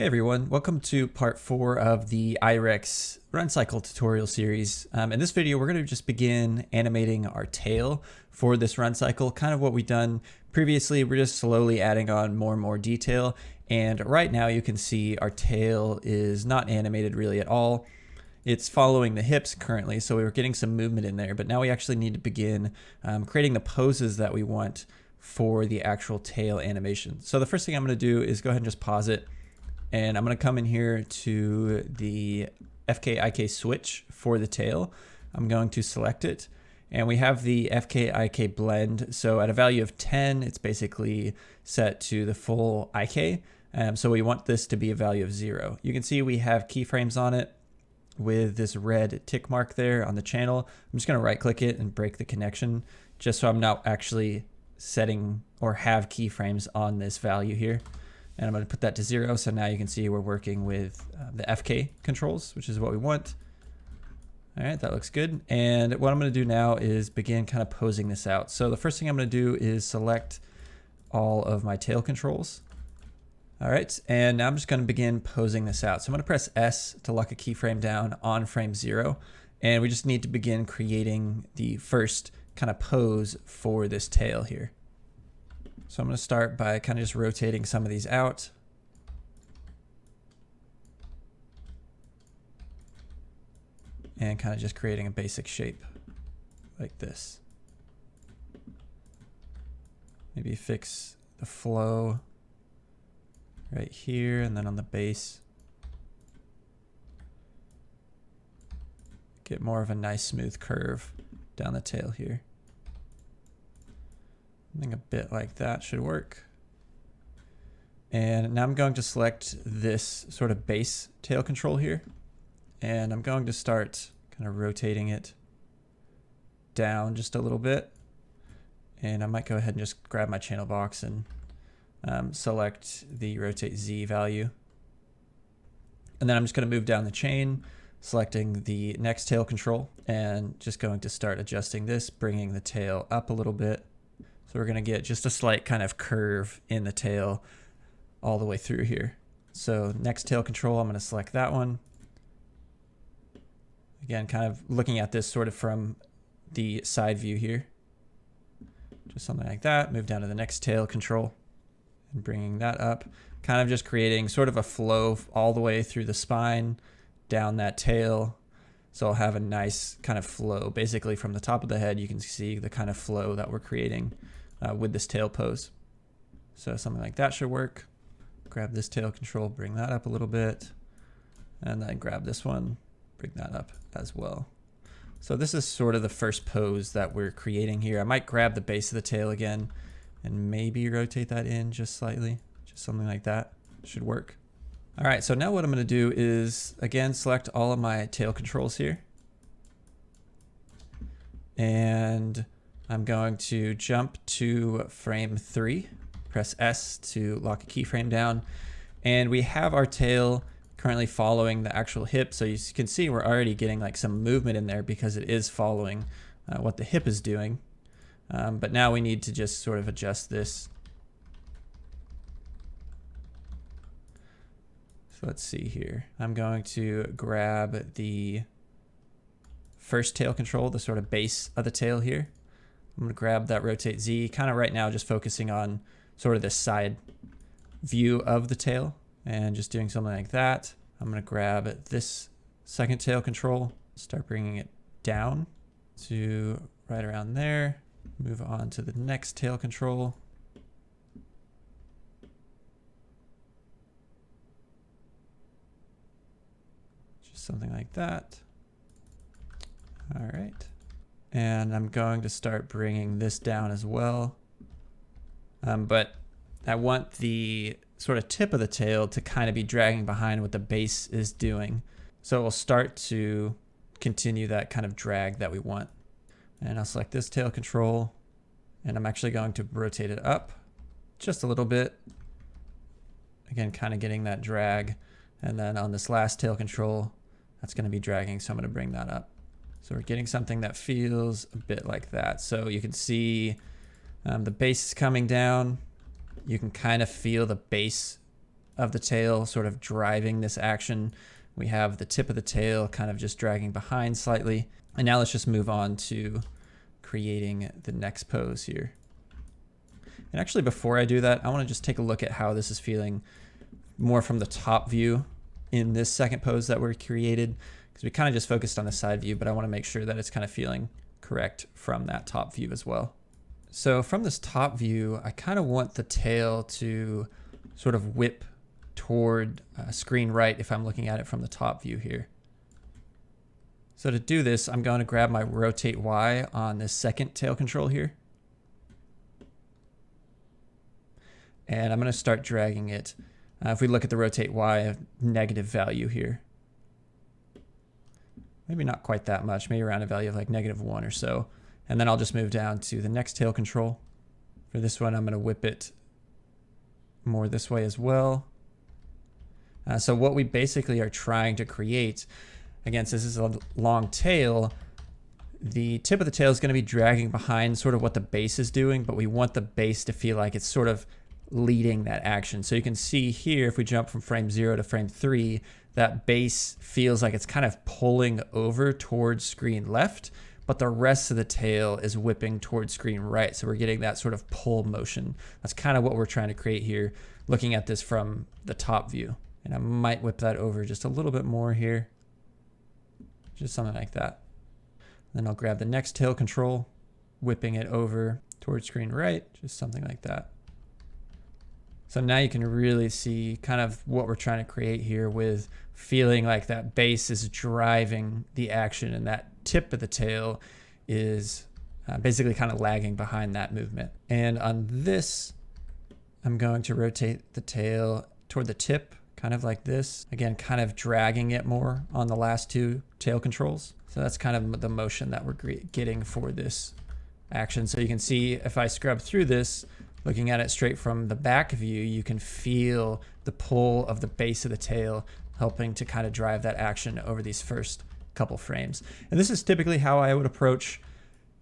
Hey everyone, welcome to part 4 of the IRex run cycle tutorial series. In this video, we're going to just begin animating our tail for this run cycle. Kind of what we've done previously, we're just slowly adding on more and more detail. And right now you can see our tail is not animated really at all. It's following the hips currently, so we were getting some movement in there, but now we actually need to begin creating the poses that we want for the actual tail animation. So the first thing I'm going to do is go ahead and just pause it. And I'm going to come in here to the FK-IK switch for the tail. I'm going to select it. And we have the FK-IK blend. So at a value of 10, it's basically set to the full IK. So we want this to be a value of 0. You can see we have keyframes on it with this red tick mark there on the channel. I'm just going to right click it and break the connection just so I'm not actually setting or have keyframes on this value here. And I'm going to put that to 0. So now you can see we're working with the FK controls, which is what we want. All right, that looks good. And what I'm going to do now is begin kind of posing this out. So the first thing I'm going to do is select all of my tail controls. All right, and now I'm just going to begin posing this out. So I'm going to press S to lock a keyframe down on frame 0. And we just need to begin creating the first kind of pose for this tail here. So I'm going to start by kind of just rotating some of these out. And kind of just creating a basic shape like this. Maybe fix the flow right here and then on the base. Get more of a nice smooth curve down the tail here. I think a bit like that should work. And now I'm going to select this sort of base tail control here. And I'm going to start kind of rotating it down just a little bit. And I might go ahead and just grab my channel box and select the rotate Z value. And then I'm just going to move down the chain, selecting the next tail control, and just going to start adjusting this, bringing the tail up a little bit. So we're going to get just a slight kind of curve in the tail all the way through here. So next tail control, I'm going to select that one. Again, kind of looking at this sort of from the side view here. Just something like that. Move down to the next tail control and bringing that up. Kind of just creating sort of a flow all the way through the spine, down that tail. So I'll have a nice kind of flow. Basically from the top of the head, you can see the kind of flow that we're creating with this tail pose. So something like that should work. Grab this tail control, bring that up a little bit, and then grab this one, bring that up as well. So this is sort of the first pose that we're creating here. I might grab the base of the tail again and maybe rotate that in just slightly, just something like that should work. All right, so now what I'm going to do is, again, select all of my tail controls here. And I'm going to jump to frame 3, press S to lock a keyframe down. And we have our tail currently following the actual hip. So you can see we're already getting like some movement in there because it is following what the hip is doing. But now we need to just sort of adjust this. Let's see here. I'm going to grab the first tail control, the sort of base of the tail here. I'm going to grab that rotate Z, kind of right now just focusing on sort of this side view of the tail and just doing something like that. I'm going to grab this second tail control, start bringing it down to right around there. Move on to the next tail control. Something like that. All right. And I'm going to start bringing this down as well. But I want the sort of tip of the tail to kind of be dragging behind what the base is doing. So it will start to continue that kind of drag that we want. And I'll select this tail control, and I'm actually going to rotate it up just a little bit. Again, kind of getting that drag. And then on this last tail control, that's going to be dragging, so I'm going to bring that up. So we're getting something that feels a bit like that. So you can see the base is coming down. You can kind of feel the base of the tail sort of driving this action. We have the tip of the tail kind of just dragging behind slightly. And now let's just move on to creating the next pose here. And actually, before I do that, I want to just take a look at how this is feeling more from the top view in this second pose that we created, because we kind of just focused on the side view, but I want to make sure that it's kind of feeling correct from that top view as well. So from this top view, I kind of want the tail to sort of whip toward screen right if I'm looking at it from the top view here. So to do this, I'm going to grab my rotate Y on this second tail control here. And I'm going to start dragging it. If we look at the rotate Y, a negative value here. Maybe not quite that much, maybe around a value of like -1 or so. And then I'll just move down to the next tail control. For this one, I'm going to whip it more this way as well. So what we basically are trying to create, again, since this is a long tail, the tip of the tail is going to be dragging behind sort of what the base is doing, but we want the base to feel like it's sort of leading that action. So you can see here, if we jump from frame 0 to frame 3, that base feels like it's kind of pulling over towards screen left, but the rest of the tail is whipping towards screen right. So we're getting that sort of pull motion. That's kind of what we're trying to create here, looking at this from the top view. And I might whip that over just a little bit more here. Just something like that. Then I'll grab the next tail control, whipping it over towards screen right, just something like that. So now you can really see kind of what we're trying to create here, with feeling like that base is driving the action and that tip of the tail is basically kind of lagging behind that movement. And on this, I'm going to rotate the tail toward the tip, kind of like this. Again, kind of dragging it more on the last two tail controls. So that's kind of the motion that we're getting for this action. So you can see if I scrub through this, looking at it straight from the back view, you can feel the pull of the base of the tail helping to kind of drive that action over these first couple frames. And this is typically how I would approach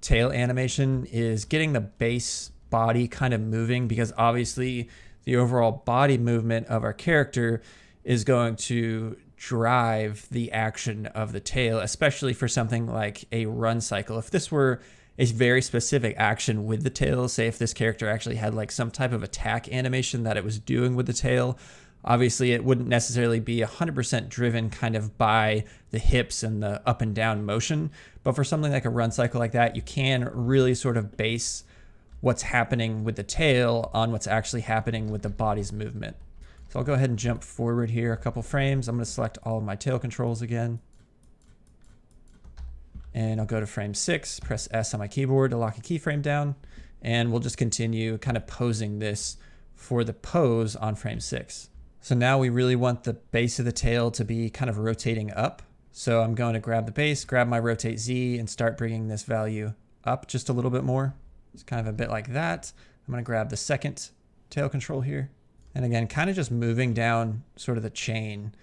tail animation, is getting the base body kind of moving, because obviously the overall body movement of our character is going to drive the action of the tail, especially for something like a run cycle. If this were a very specific action with the tail, say if this character actually had like some type of attack animation that it was doing with the tail, obviously it wouldn't necessarily be 100% driven kind of by the hips and the up and down motion. But for something like a run cycle like that, you can really sort of base what's happening with the tail on what's actually happening with the body's movement. So I'll go ahead and jump forward here a couple frames. I'm going to select all of my tail controls again. And I'll go to frame 6, press S on my keyboard to lock a keyframe down. And we'll just continue kind of posing this for the pose on frame 6. So now we really want the base of the tail to be kind of rotating up. So I'm going to grab the base, grab my rotate Z, and start bringing this value up just a little bit more. It's kind of a bit like that. I'm going to grab the second tail control here. And again, kind of just moving down sort of the chain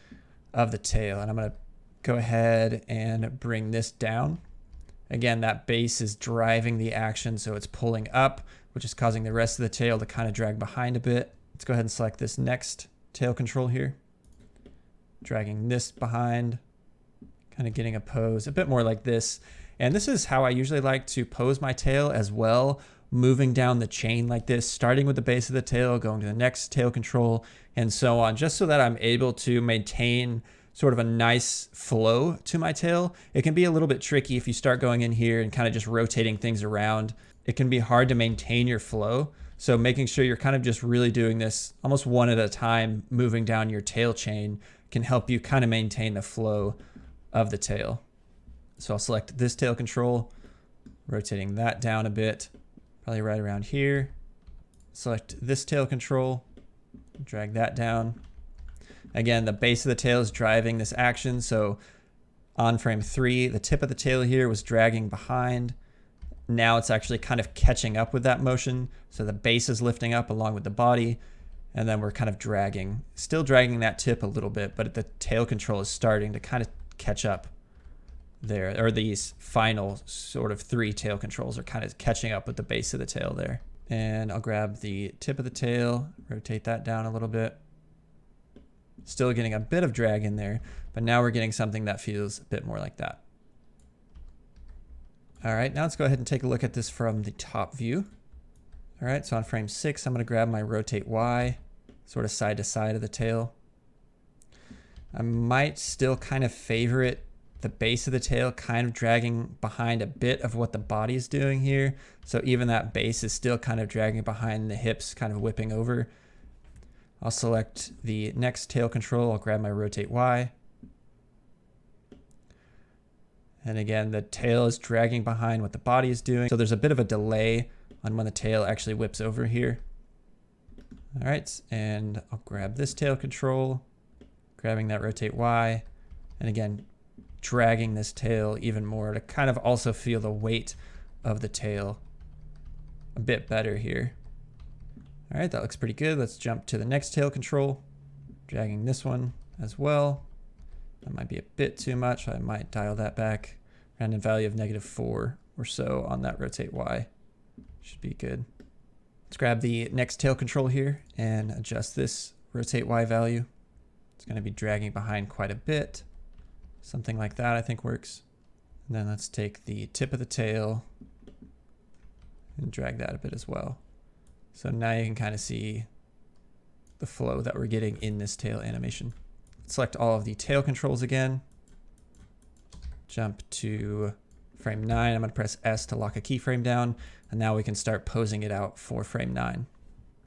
of the tail. And I'm going to go ahead and bring this down. Again, that base is driving the action, so it's pulling up, which is causing the rest of the tail to kind of drag behind a bit. Let's go ahead and select this next tail control here. Dragging this behind, kind of getting a pose a bit more like this. And this is how I usually like to pose my tail as well, moving down the chain like this, starting with the base of the tail, going to the next tail control, and so on, just so that I'm able to maintain sort of a nice flow to my tail. It can be a little bit tricky if you start going in here and kind of just rotating things around. It can be hard to maintain your flow. So making sure you're kind of just really doing this almost one at a time, moving down your tail chain, can help you kind of maintain the flow of the tail. So I'll select this tail control, rotating that down a bit, probably right around here. Select this tail control, drag that down. Again, the base of the tail is driving this action. So on frame 3, the tip of the tail here was dragging behind. Now it's actually kind of catching up with that motion. So the base is lifting up along with the body. And then we're kind of dragging, still dragging that tip a little bit, but the tail control is starting to kind of catch up there. Or these final sort of 3 tail controls are kind of catching up with the base of the tail there. And I'll grab the tip of the tail, rotate that down a little bit. Still getting a bit of drag in there, but now we're getting something that feels a bit more like that. All right, now let's go ahead and take a look at this from the top view. All right, so on frame 6, I'm going to grab my rotate Y, sort of side to side of the tail. I might still kind of favorite the base of the tail kind of dragging behind a bit of what the body is doing here. So even that base is still kind of dragging behind the hips, kind of whipping over. I'll select the next tail control. I'll grab my rotate Y. And again, the tail is dragging behind what the body is doing. So there's a bit of a delay on when the tail actually whips over here. All right, and I'll grab this tail control, grabbing that rotate Y, and again, dragging this tail even more to kind of also feel the weight of the tail a bit better here. All right, that looks pretty good. Let's jump to the next tail control, dragging this one as well. That might be a bit too much. I might dial that back around a value of -4 or so on that rotate Y. Should be good. Let's grab the next tail control here and adjust this rotate Y value. It's going to be dragging behind quite a bit. Something like that I think works. And then let's take the tip of the tail and drag that a bit as well. So now you can kind of see the flow that we're getting in this tail animation. Select all of the tail controls again. Jump to frame 9. I'm going to press S to lock a keyframe down. And now we can start posing it out for frame 9.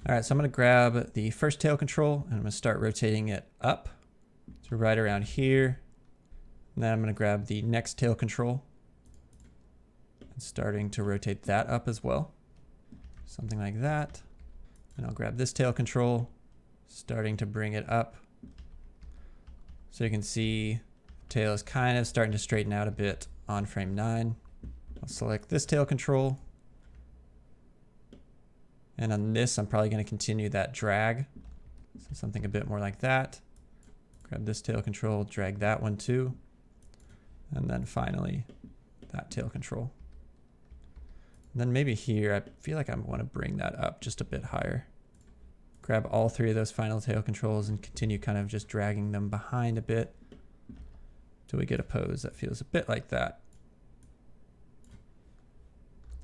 All right, so I'm going to grab the first tail control and I'm going to start rotating it up. So right around here. And then I'm going to grab the next tail control and starting to rotate that up as well. Something like that. And I'll grab this tail control, starting to bring it up. So you can see the tail is kind of starting to straighten out a bit on frame 9. I'll select this tail control. And on this, I'm probably going to continue that drag. So something a bit more like that. Grab this tail control, drag that one too. And then finally, that tail control. And then maybe here, I feel like I want to bring that up just a bit higher. Grab all 3 of those final tail controls and continue kind of just dragging them behind a bit till we get a pose that feels a bit like that.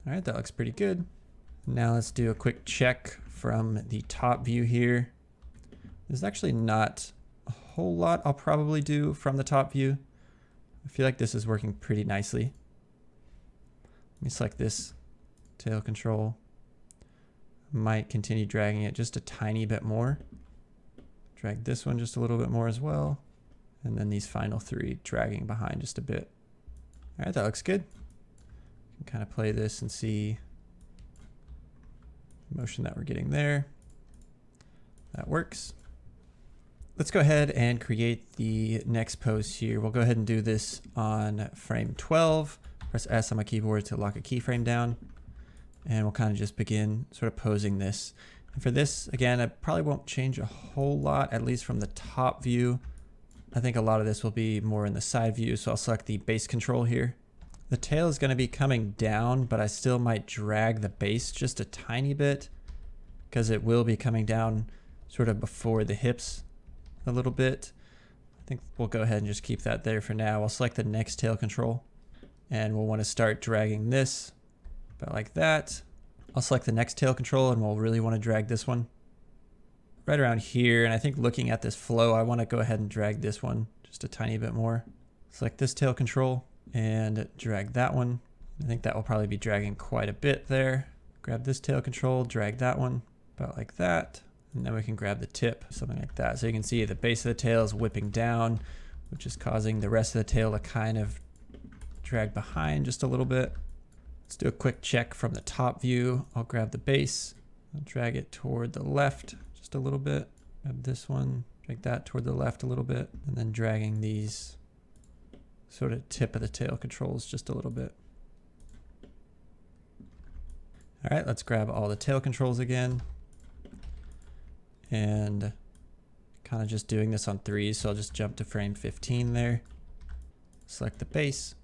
All right, that looks pretty good. Now let's do a quick check from the top view here. There's actually not a whole lot I'll probably do from the top view. I feel like this is working pretty nicely. Let me select this tail control. Might continue dragging it just a tiny bit more. Drag this one just a little bit more as well. And then these final 3 dragging behind just a bit. All right, that looks good. You can kind of play this and see the motion that we're getting there. That works. Let's go ahead and create the next pose here. We'll go ahead and do this on frame 12. Press S on my keyboard to lock a keyframe down. And we'll kind of just begin sort of posing this. And for this, again, I probably won't change a whole lot, at least from the top view. I think a lot of this will be more in the side view. So I'll select the base control here. The tail is going to be coming down, but I still might drag the base just a tiny bit because it will be coming down sort of before the hips a little bit. I think we'll go ahead and just keep that there for now. I'll select the next tail control and we'll want to start dragging this about like that. I'll select the next tail control and we'll really want to drag this one right around here. And I think looking at this flow, I want to go ahead and drag this one just a tiny bit more. Select this tail control and drag that one. I think that will probably be dragging quite a bit there. Grab this tail control, drag that one about like that. And then we can grab the tip, something like that. So you can see the base of the tail is whipping down, which is causing the rest of the tail to kind of drag behind just a little bit. Let's do a quick check from the top view. I'll grab the base, I'll drag it toward the left just a little bit. Grab this one, drag that toward the left a little bit, and then dragging these sort of tip of the tail controls just a little bit. All right, let's grab all the tail controls again. And kind of just doing this on 3, so I'll just jump to frame 15 there. Select the base.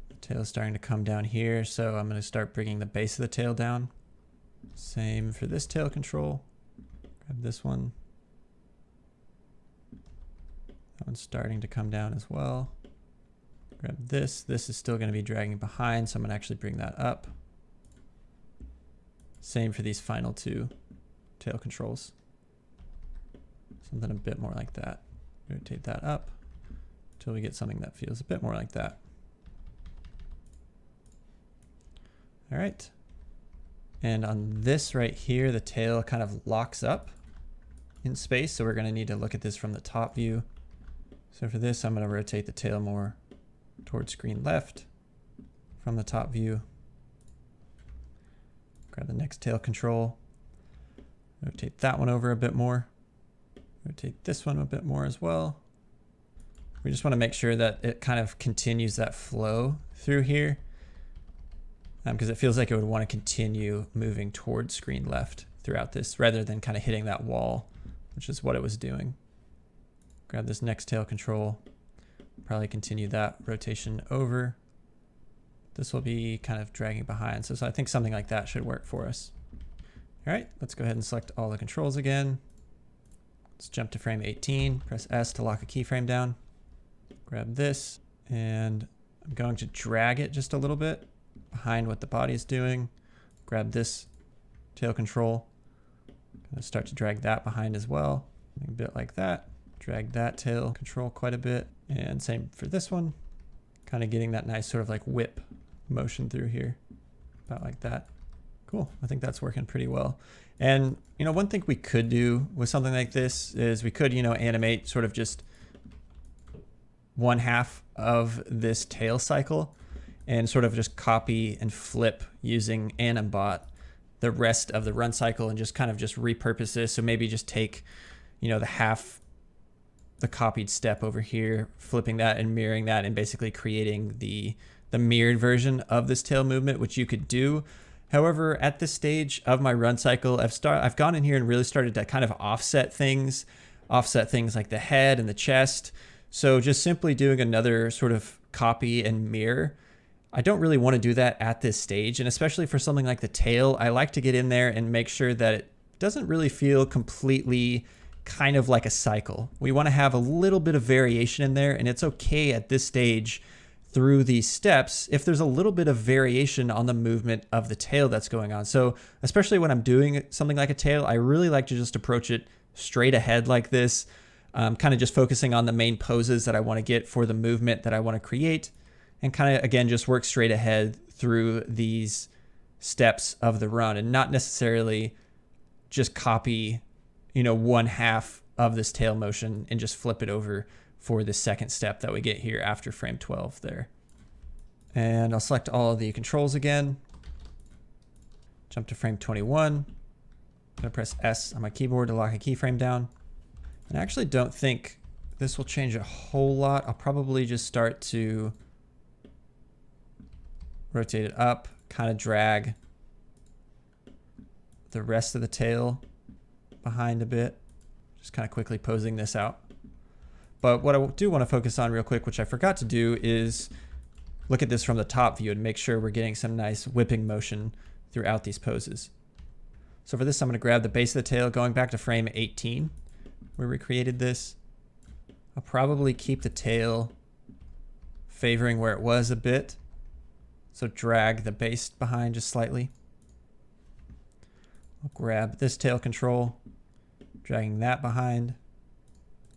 The tail is starting to come down here, so I'm going to start bringing the base of the tail down. Same for this tail control. Grab this one. That one's starting to come down as well. Grab this. This is still going to be dragging behind, so I'm going to actually bring that up. Same for these final two tail controls. Something a bit more like that. Rotate that up until we get something that feels a bit more like that. All right. And on this right here, the tail kind of locks up in space. So we're going to need to look at this from the top view. So for this, I'm going to rotate the tail more towards screen left from the top view. Grab the next tail control. Rotate that one over a bit more. Rotate this one a bit more as well. We just want to make sure that it kind of continues that flow through here, because it feels like it would want to continue moving towards screen left throughout this rather than kind of hitting that wall, which is what it was doing. Grab this next tail control, probably continue that rotation over. This will be kind of dragging behind. So I think something like that should work for us. All right, let's go ahead and select all the controls again. Let's jump to frame 18, press S to lock a keyframe down. Grab this, and I'm going to drag it just a little bit behind what the body is doing. Grab this tail control. Gonna start to drag that behind as well. A bit like that. Drag that tail control quite a bit. And same for this one. Kind of getting that nice sort of like whip motion through here. About like that. Cool. I think that's working pretty well. And, you know, one thing we could do with something like this is we could, you know, animate sort of just one half of this tail cycle and sort of just copy and flip using Animate the rest of the run cycle and just kind of just repurpose this. So maybe just take, you know, the copied step over here, flipping that and mirroring that and basically creating the mirrored version of this tail movement, which you could do. However, at this stage of my run cycle, I've gone in here and really started to kind of offset things like the head and the chest. So just simply doing another sort of copy and mirror. I don't really want to do that at this stage. And especially for something like the tail, I like to get in there and make sure that it doesn't really feel completely kind of like a cycle. We want to have a little bit of variation in there, and it's okay at this stage through these steps if there's a little bit of variation on the movement of the tail that's going on. So especially when I'm doing something like a tail, I really like to just approach it straight ahead like this, kind of just focusing on the main poses that I want to get for the movement that I want to create, and kind of, again, just work straight ahead through these steps of the run and not necessarily just copy, you know, one half of this tail motion and just flip it over for the second step that we get here after frame 12 there. And I'll select all of the controls again. Jump to frame 21. I'm gonna press S on my keyboard to lock a keyframe down. And I actually don't think this will change a whole lot. I'll probably just start to rotate it up, kind of drag the rest of the tail behind a bit. Just kind of quickly posing this out. But what I do want to focus on real quick, which I forgot to do, is look at this from the top view and make sure we're getting some nice whipping motion throughout these poses. So for this, I'm going to grab the base of the tail, going back to frame 18, where we created this. I'll probably keep the tail favoring where it was a bit. So drag the base behind just slightly. I'll grab this tail control, dragging that behind.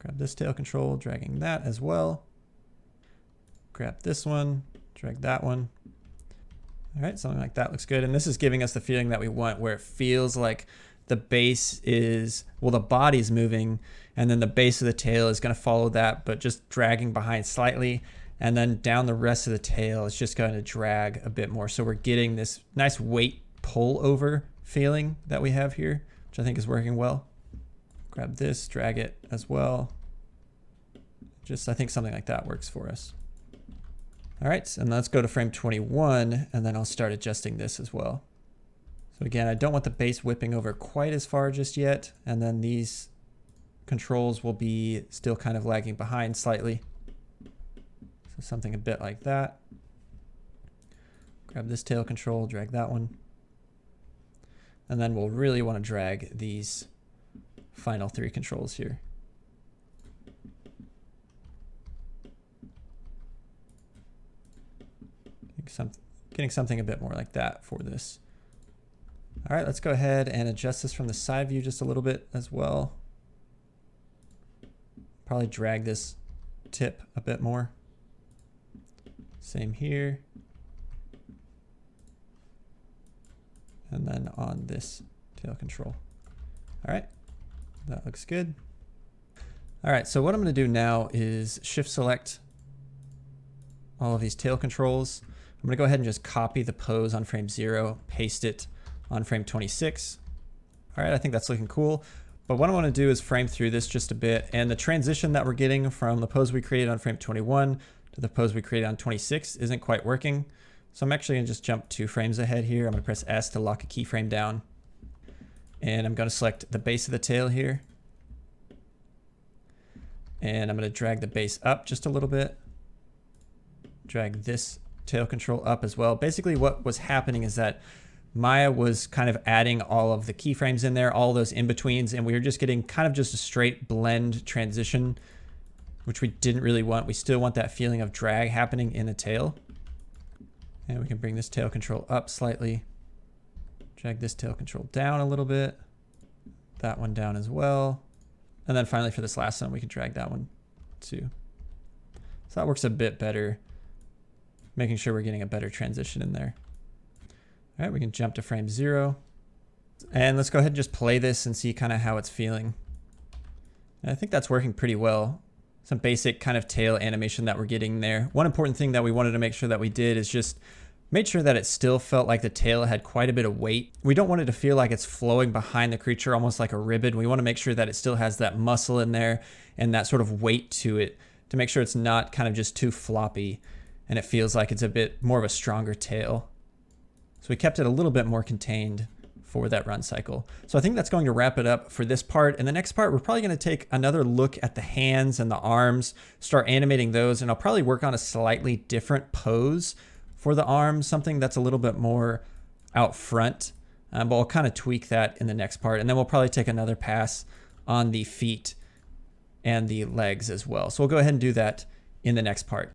Grab this tail control, dragging that as well. Grab this one, drag that one. All right, something like that looks good. And this is giving us the feeling that we want, where it feels like the base is, well, the body's moving, and then the base of the tail is going to follow that, but just dragging behind slightly. And then down the rest of the tail, it's just going to drag a bit more. So we're getting this nice weight pull over feeling that we have here, which I think is working well. Grab this, drag it as well. Just, I think something like that works for us. All right, and let's go to frame 21, and then I'll start adjusting this as well. So again, I don't want the base whipping over quite as far just yet, and then these controls will be still kind of lagging behind slightly. So something a bit like that. Grab this tail control, drag that one. And then we'll really want to drag these final three controls here. getting something a bit more like that for this. All right, let's go ahead and adjust this from the side view just a little bit as well. Probably drag this tip a bit more. Same here. And then on this tail control. All right, that looks good. All right, so what I'm going to do now is shift select all of these tail controls. I'm going to go ahead and just copy the pose on frame 0, paste it on frame 26. All right, I think that's looking cool. But what I want to do is frame through this just a bit, and the transition that we're getting from the pose we created on frame 21 to the pose we created on 26 isn't quite working. So I'm actually going to just jump 2 frames ahead here. I'm going to press S to lock a keyframe down. And I'm going to select the base of the tail here. And I'm going to drag the base up just a little bit. Drag this tail control up as well. Basically what was happening is that Maya was kind of adding all of the keyframes in there, all those in-betweens, and we were just getting kind of just a straight blend transition, which we didn't really want. We still want that feeling of drag happening in the tail. And we can bring this tail control up slightly. Drag this tail control down a little bit. That one down as well. And then finally for this last one, we can drag that one too. So that works a bit better, making sure we're getting a better transition in there. All right, we can jump to frame 0. And let's go ahead and just play this and see kind of how it's feeling. And I think that's working pretty well. Some basic kind of tail animation that we're getting there. One important thing that we wanted to make sure that we did is just made sure that it still felt like the tail had quite a bit of weight. We don't want it to feel like it's flowing behind the creature, almost like a ribbon. We want to make sure that it still has that muscle in there and that sort of weight to it to make sure it's not kind of just too floppy and it feels like it's a bit more of a stronger tail. So we kept it a little bit more contained for that run cycle. So I think that's going to wrap it up for this part. And the next part, we're probably going to take another look at the hands and the arms, start animating those, and I'll probably work on a slightly different pose for the arms, something that's a little bit more out front, but we'll kind of tweak that in the next part. And then we'll probably take another pass on the feet and the legs as well. So we'll go ahead and do that in the next part.